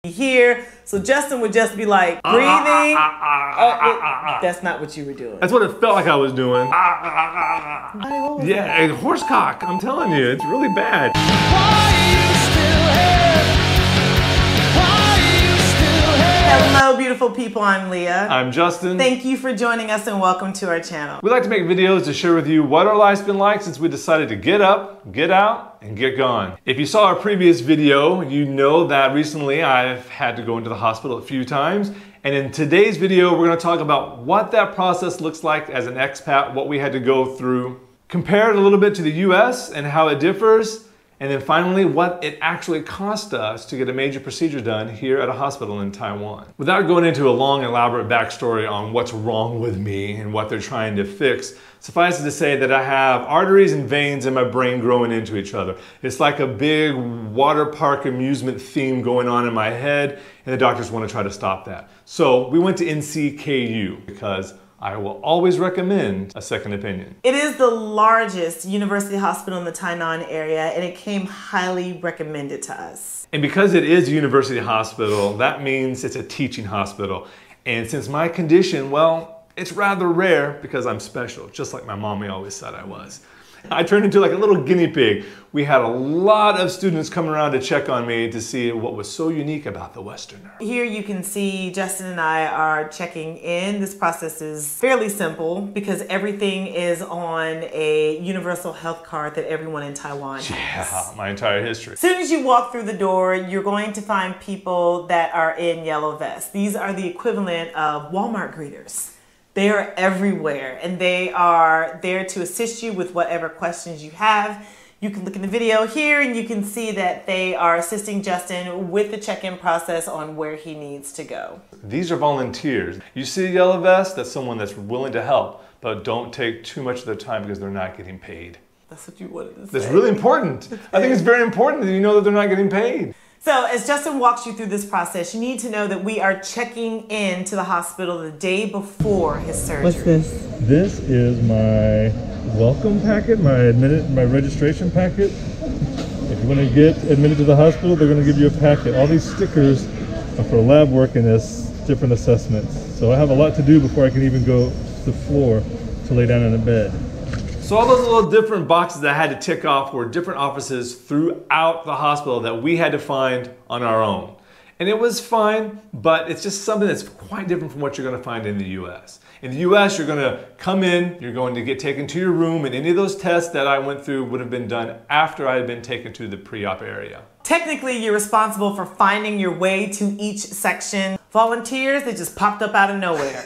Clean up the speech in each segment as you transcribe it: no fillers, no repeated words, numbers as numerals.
here. So Justin would just be like breathing. That's not what you were doing. That's what it felt like I was doing. Yeah, horsecock. I'm telling you, it's really bad. Hello, beautiful people. I'm Leah. I'm Justin. Thank you for joining us and welcome to our channel. We like to make videos to share with you what our life's been like since we decided to get up, get out, and get gone. If you saw our previous video, you know that recently I've had to go into the hospital a few times. And in today's video, we're going to talk about what that process looks like as an expat, what we had to go through, compare it a little bit to the US and how it differs, and then finally, what it actually cost us to get a major procedure done here at a hospital in Taiwan. Without going into a long, elaborate backstory on what's wrong with me and what they're trying to fix, suffice it to say that I have arteries and veins in my brain growing into each other. It's like a big water park amusement theme going on in my head, and the doctors want to try to stop that. So we went to NCKU because I will always recommend a second opinion. It is the largest university hospital in the Tainan area, and it came highly recommended to us. And because it is a university hospital, that means it's a teaching hospital. And since my condition, well, it's rather rare because I'm special, just like my mommy always said I was. I turned into like a little guinea pig. We had a lot of students coming around to check on me to see what was so unique about the Westerner. Here you can see Justin and I are checking in. This process is fairly simple because everything is on a universal health card that everyone in Taiwan has. Yeah, my entire history. As soon as you walk through the door, you're going to find people that are in yellow vests. These are the equivalent of Walmart greeters. They are everywhere and they are there to assist you with whatever questions you have. You can look in the video here and you can see that they are assisting Justin with the check-in process on where he needs to go. These are volunteers. You see a yellow vest, that's someone that's willing to help, but don't take too much of their time because they're not getting paid. That's what you wanted to say. That's really important. I think it's very important that you know that they're not getting paid. So as Justin walks you through this process, you need to know that we are checking in to the hospital the day before his surgery. What's this? This is my welcome packet, my registration packet. If you want to get admitted to the hospital, they're going to give you a packet. All these stickers are for lab work and different assessments. So I have a lot to do before I can even go to the floor to lay down in a bed. So all those little different boxes that I had to tick off were different offices throughout the hospital that we had to find on our own. And it was fine, but it's just something that's quite different from what you're going to find in the US. In the US, you're going to come in, you're going to get taken to your room, and any of those tests that I went through would have been done after I had been taken to the pre-op area. Technically, you're responsible for finding your way to each section. Volunteers, they just popped up out of nowhere.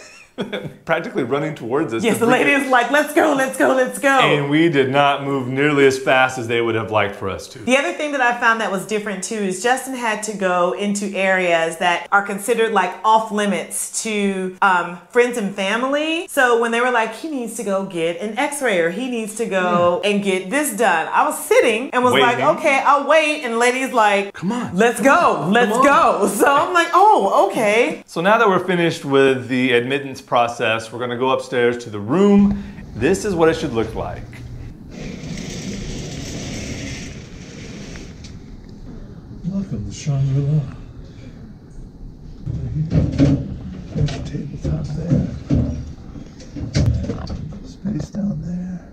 Practically running towards us. Yes, the lady is like, let's go, let's go, let's go. And we did not move nearly as fast as they would have liked for us to. The other thing that I found that was different too is Justin had to go into areas that are considered like off limits to friends and family. So when they were like, he needs to go get an x-ray or he needs to go and get this done, I was sitting and was like, okay, I'll wait. And the lady's like, come on, let's go, let's go. So I'm like, oh, okay. So now that we're finished with the admittance process, we're going to go upstairs to the room. This is what it should look like. Welcome to Shangri-La. There's the tabletop there. Space down there.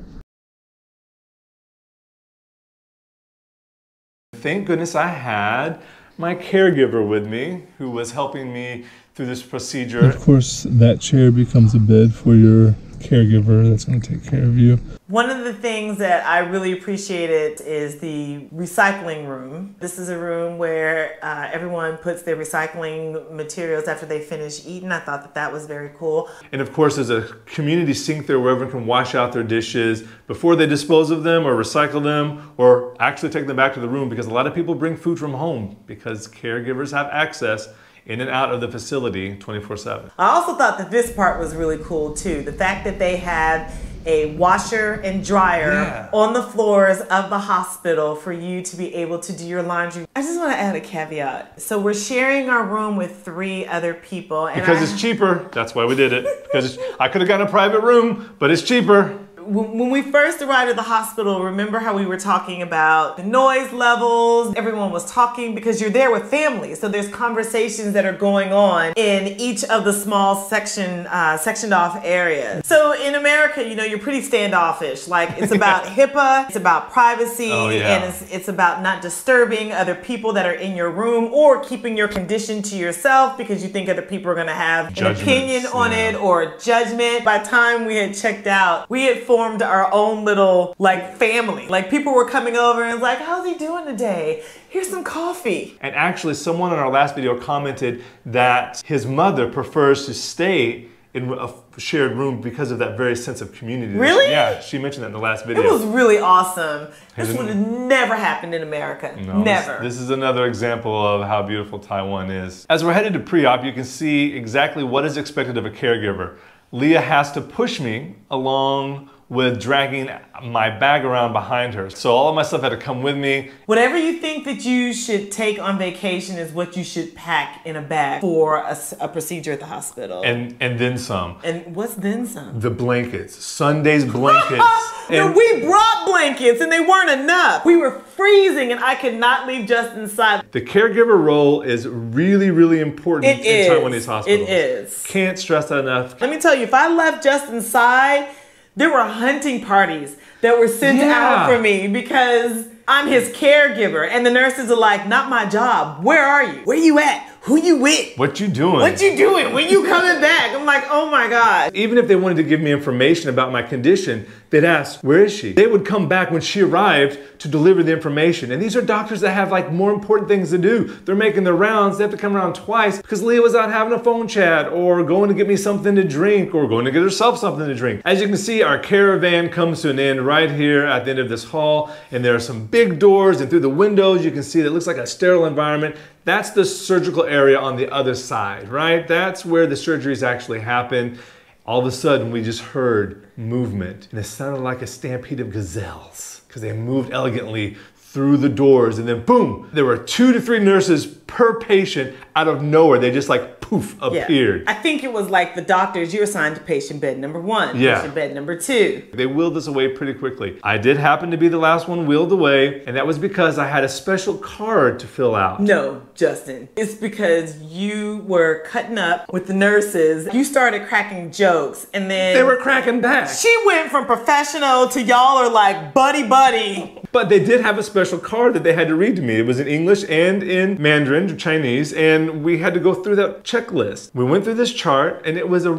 Thank goodness I had my caregiver with me who was helping me through this procedure. Of course, that chair becomes a bed for your caregiver that's going to take care of you. One of the things that I really appreciated is the recycling room. This is a room where everyone puts their recycling materials after they finish eating. I thought that that was very cool. And of course, there's a community sink there where everyone can wash out their dishes before they dispose of them or recycle them or actually take them back to the room, because a lot of people bring food from home because caregivers have access in and out of the facility 24/7. I also thought that this part was really cool too. The fact that they have a washer and dryer on the floors of the hospital for you to be able to do your laundry. I just want to add a caveat. So we're sharing our room with 3 other people. And because it's cheaper. That's why we did it. Because I could have gotten a private room, but it's cheaper. when we first arrived at the hospital, remember how we were talking about the noise levels? Everyone was talking because you're there with family. So there's conversations that are going on in each of the small sectioned off areas. So in America, you know, you're pretty standoffish. Like it's about HIPAA, it's about privacy, and it's about not disturbing other people that are in your room or keeping your condition to yourself because you think other people are going to have an opinion on it or judgment. By the time we had checked out, we had formed our own little like family. Like people were coming over and was like, how's he doing today? Here's some coffee. And actually someone in our last video commented that his mother prefers to stay in a shared room because of that very sense of community. Really? Yeah, she mentioned that in the last video. It was really awesome. This would have never happened in America. No, never. This is another example of how beautiful Taiwan is. As we're headed to pre-op, you can see exactly what is expected of a caregiver. Leah has to push me along with dragging my bag around behind her. So all of my stuff had to come with me. Whatever you think that you should take on vacation is what you should pack in a bag for a procedure at the hospital. And then some. And what's then some? The blankets. Sunday's blankets. No, we brought blankets and they weren't enough. We were freezing and I could not leave Justin's side. The caregiver role is really, really important in Taiwanese hospitals. It is. Can't stress that enough. Let me tell you, if I left Justin's side, there were hunting parties that were sent out for me because I'm his caregiver. And the nurses are like, not my job. Where are you? Where you at? Who you with? What you doing? What you doing? When you coming back? I'm like, oh my God. Even if they wanted to give me information about my condition, they'd ask, where is she? They would come back when she arrived to deliver the information. And these are doctors that have like more important things to do. They're making their rounds. They have to come around twice because Leah was out having a phone chat or going to get me something to drink or going to get herself something to drink. As you can see, our caravan comes to an end right here at the end of this hall. And there are some big doors, and through the windows, you can see that it looks like a sterile environment. That's the surgical area on the other side, right? That's where the surgeries actually happen. All of a sudden, we just heard movement, and it sounded like a stampede of gazelles because they moved elegantly through the doors, and then boom, there were 2 to 3 nurses per patient out of nowhere. They just like poof appeared. I think it was like the doctors, you're assigned to patient bed number 1, patient bed number 2. They wheeled us away pretty quickly. I did happen to be the last one wheeled away, and that was because I had a special card to fill out. No, Justin, it's because you were cutting up with the nurses. You started cracking jokes, and then they were cracking back. She went from professional to y'all are like buddy buddy. But they did have a special card that they had to read to me. It was in English and in Mandarin, Chinese, and we had to go through that checklist. We went through this chart, and it was a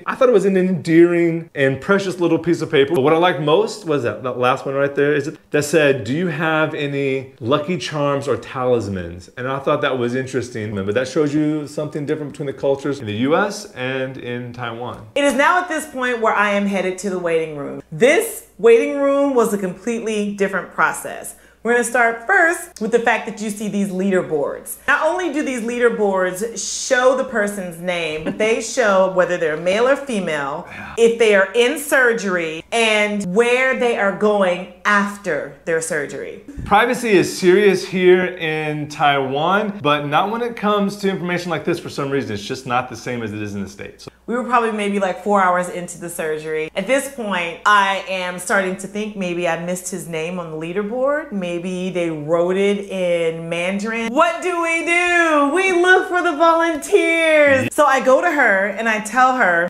I thought it was an endearing and precious little piece of paper. But what I liked most was that last one right there, that said, do you have any lucky charms or talismans? And I thought that was interesting, but that shows you something different between the cultures in the US and in Taiwan. It is now at this point where I am headed to the waiting room. This waiting room was a completely different process. We're gonna start first with the fact that you see these leaderboards. Not only do these leaderboards show the person's name, but they show whether they're male or female, if they are in surgery, and where they are going after their surgery. Privacy is serious here in Taiwan, but not when it comes to information like this. For some reason, it's just not the same as it is in the States. We were probably maybe like 4 hours into the surgery. At this point, I am starting to think maybe I missed his name on the leaderboard. Maybe they wrote it in Mandarin. What do? We look for the volunteers. So I go to her and I tell her,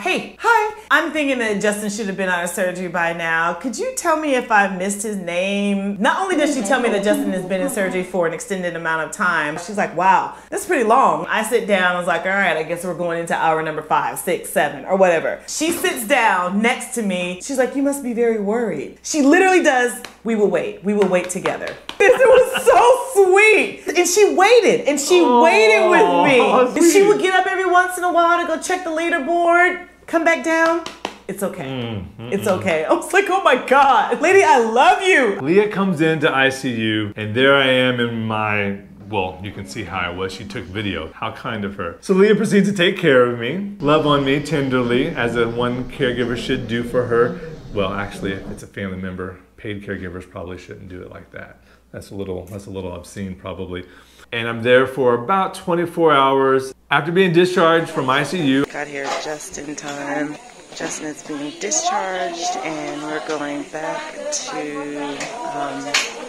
hey, hi. I'm thinking that Justin should have been out of surgery by now. Could you tell me if I missed his name? Not only does she tell me that Justin has been in surgery for an extended amount of time, she's like, wow, that's pretty long. I sit down, I was like, all right, I guess we're going into hour number 5, 6, 7, or whatever. She sits down next to me. She's like, you must be very worried. She literally does, we will wait together. It was so sweet. And she waited, and she waited with me. And she would get up every once in a while to go check the leaderboard, come back down. It's okay. It's okay. I was like, oh my God, lady, I love you. Leah comes into ICU, and there I am in my, well, you can see how I was. She took video. How kind of her. So Leah proceeds to take care of me, love on me tenderly, as one caregiver should do for her. Well, actually, if it's a family member, paid caregivers probably shouldn't do it like that. That's a little obscene, probably. And I'm there for about 24 hours. After being discharged from ICU. Got here just in time. Justin is being discharged and we're going back to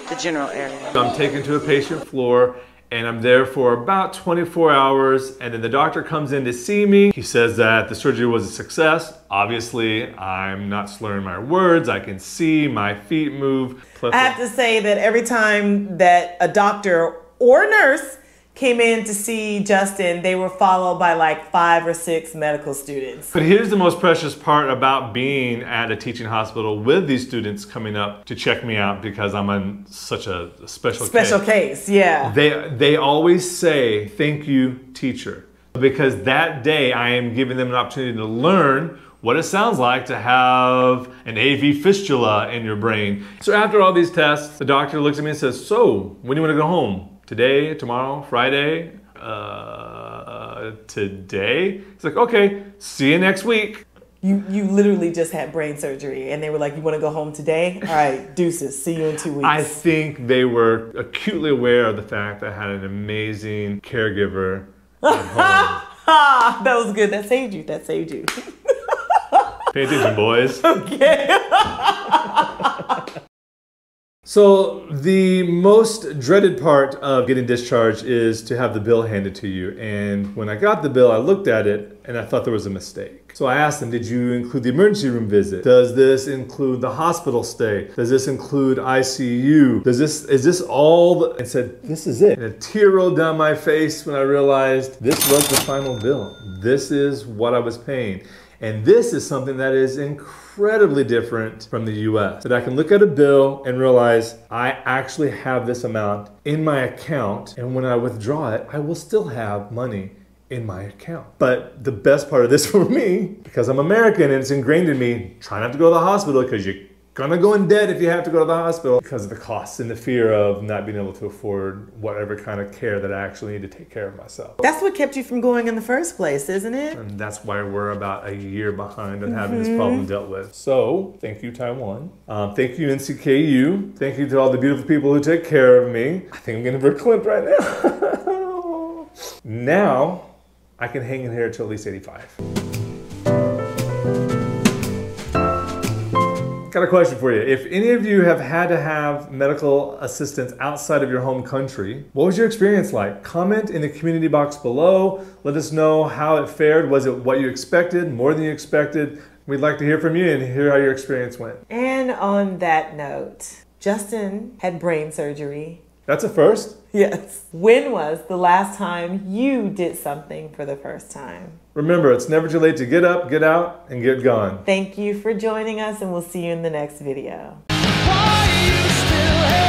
the general area. I'm taken to a patient floor and I'm there for about 24 hours and then the doctor comes in to see me. He says that the surgery was a success. Obviously, I'm not slurring my words. I can see my feet move. I have to say that every time that a doctor or nurse came in to see Justin, they were followed by like 5 or 6 medical students. But here's the most precious part about being at a teaching hospital with these students coming up to check me out because I'm on such a special case. Yeah. They always say, "Thank you, teacher." Because that day I am giving them an opportunity to learn what it sounds like to have an AV fistula in your brain. So after all these tests, the doctor looks at me and says, "So, when do you want to go home? Today, tomorrow, Friday, today?" It's like, "Okay, see you next week." You literally just had brain surgery and they were like, "You want to go home today? All right, deuces, see you in 2 weeks." I think they were acutely aware of the fact that I had an amazing caregiver at home. That was good. That saved you. That saved you. Pay attention, boys. Okay. So the most dreaded part of getting discharged is to have the bill handed to you. And when I got the bill, I looked at it and I thought there was a mistake. So I asked them, "Did you include the emergency room visit? Does this include the hospital stay? Does this include ICU? Is this all?" And said, "This is it." And a tear rolled down my face when I realized this was the final bill. This is what I was paying. And this is something that is incredibly different from the US. That I can look at a bill and realize I actually have this amount in my account, and when I withdraw it, I will still have money in my account. But the best part of this for me, because I'm American and it's ingrained in me, try not to go to the hospital because you're gonna go in debt if you have to go to the hospital because of the costs and the fear of not being able to afford whatever kind of care that I actually need to take care of myself. That's what kept you from going in the first place, isn't it? And that's why we're about a year behind on having this problem dealt with. So, thank you, Taiwan. Thank you, NCKU. Thank you to all the beautiful people who take care of me. I think I'm getting verklempt right now. Now, I can hang in here till at least 85. Got a question for you. If any of you have had to have medical assistance outside of your home country, what was your experience like? Comment in the community box below. Let us know how it fared. Was it what you expected, more than you expected? We'd like to hear from you and hear how your experience went. And on that note, Justin had brain surgery. That's a first? Yes. When was the last time you did something for the first time? Remember, it's never too late to get up, get out, and get gone. Thank you for joining us, and we'll see you in the next video. Why you still